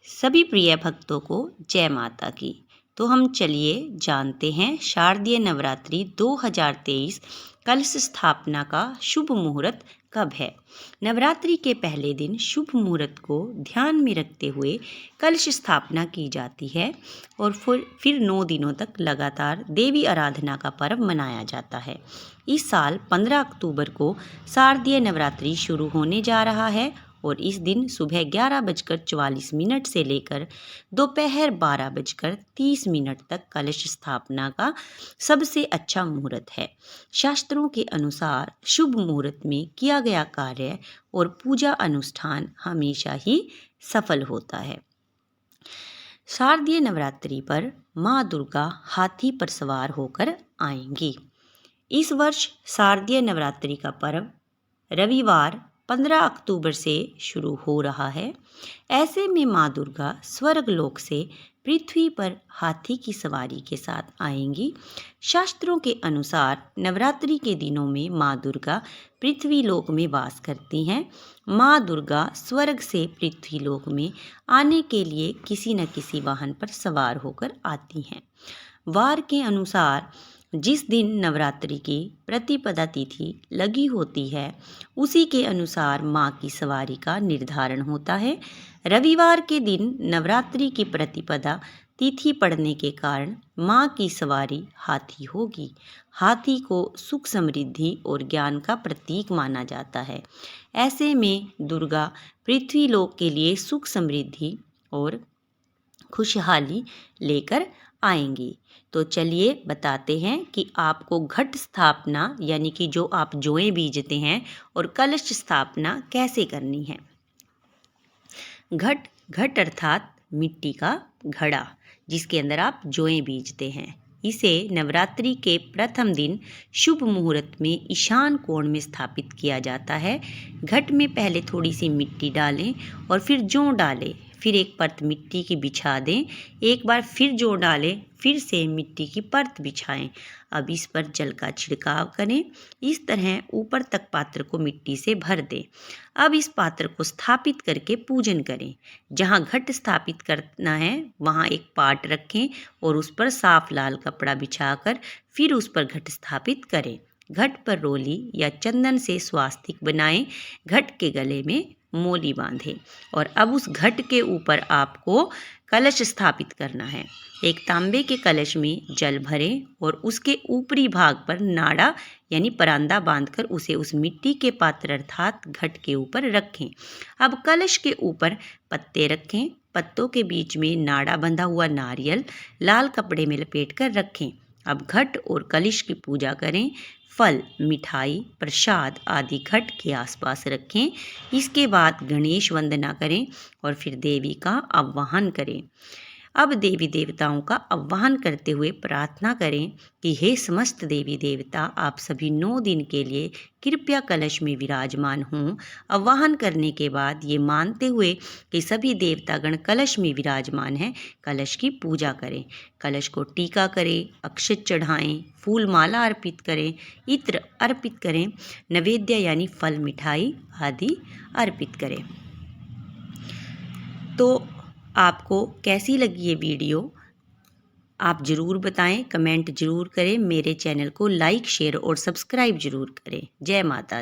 सभी प्रिय भक्तों को जय माता की। तो हम चलिए जानते हैं शारदीय नवरात्रि 2023 कलश स्थापना का शुभ मुहूर्त कब है। नवरात्रि के पहले दिन शुभ मुहूर्त को ध्यान में रखते हुए कलश स्थापना की जाती है और फिर 9 दिनों तक लगातार देवी आराधना का पर्व मनाया जाता है। इस साल 15 अक्टूबर को शारदीय नवरात्रि शुरू होने जा रहा है और इस दिन सुबह 11:44 से लेकर दोपहर 12:30 तक कलश स्थापना का सबसे अच्छा मुहूर्त है। शास्त्रों के अनुसार शुभ मुहूर्त में किया गया कार्य और पूजा अनुष्ठान हमेशा ही सफल होता है। शारदीय नवरात्रि पर माँ दुर्गा हाथी पर सवार होकर आएंगी। इस वर्ष शारदीय नवरात्रि का पर्व रविवार 15 अक्टूबर से शुरू हो रहा है। ऐसे में माँ दुर्गा स्वर्गलोक से पृथ्वी पर हाथी की सवारी के साथ आएंगी। शास्त्रों के अनुसार नवरात्रि के दिनों में माँ दुर्गा पृथ्वी लोक में वास करती हैं। माँ दुर्गा स्वर्ग से पृथ्वी लोक में आने के लिए किसी न किसी वाहन पर सवार होकर आती हैं। वार के अनुसार जिस दिन नवरात्रि की प्रतिपदा तिथि लगी होती है उसी के अनुसार माँ की सवारी का निर्धारण होता है। रविवार के दिन नवरात्रि की प्रतिपदा तिथि पड़ने के कारण माँ की सवारी हाथी होगी। हाथी को सुख समृद्धि और ज्ञान का प्रतीक माना जाता है। ऐसे में दुर्गा पृथ्वी लोक के लिए सुख समृद्धि और खुशहाली लेकर आएंगी। तो चलिए बताते हैं कि आपको घट स्थापना यानी कि जो आप जौएं बीजते हैं और कलश स्थापना कैसे करनी है। घट अर्थात मिट्टी का घड़ा जिसके अंदर आप जौएं बीजते हैं। इसे नवरात्रि के प्रथम दिन शुभ मुहूर्त में ईशान कोण में स्थापित किया जाता है। घट में पहले थोड़ी सी मिट्टी डालें और फिर जौ डालें, फिर एक परत मिट्टी की बिछा दें, एक बार फिर जौ डालें, फिर से मिट्टी की परत बिछाएं। अब इस पर जल का छिड़काव करें। इस तरह ऊपर तक पात्र को मिट्टी से भर दें। अब इस पात्र को स्थापित करके पूजन करें। जहां घट स्थापित करना है वहां एक पाट रखें और उस पर साफ लाल कपड़ा बिछाकर फिर उस पर घट स्थापित करें। घट पर रोली या चंदन से स्वास्तिक बनाएं। घट के गले में मोली बांधें और अब उस घट के ऊपर आपको कलश स्थापित करना है। एक तांबे के कलश में जल भरें और उसके ऊपरी भाग पर नाड़ा यानी परांदा बांधकर उसे उस मिट्टी के पात्र अर्थात घट के ऊपर रखें। अब कलश के ऊपर पत्ते रखें। पत्तों के बीच में नाड़ा बंधा हुआ नारियल लाल कपड़े में लपेटकर रखें। अब घट और कलश की पूजा करें। फल, मिठाई, प्रसाद आदि घट के आसपास रखें। इसके बाद गणेश वंदना करें और फिर देवी का आवाहन करें। अब देवी देवताओं का आवाहन करते हुए प्रार्थना करें कि हे समस्त देवी देवता, आप सभी 9 दिन के लिए कृपया कलश में विराजमान हों। आवाहन करने के बाद ये मानते हुए कि सभी देवतागण कलश में विराजमान हैं, कलश की पूजा करें। कलश को टीका करें, अक्षत चढ़ाएं, फूल माला अर्पित करें, इत्र अर्पित करें, नैवेद्य यानी फल मिठाई आदि अर्पित करें। तो आपको कैसी लगी ये वीडियो आप ज़रूर बताएं, कमेंट ज़रूर करें। मेरे चैनल को लाइक, शेयर और सब्सक्राइब ज़रूर करें। जय माता दी।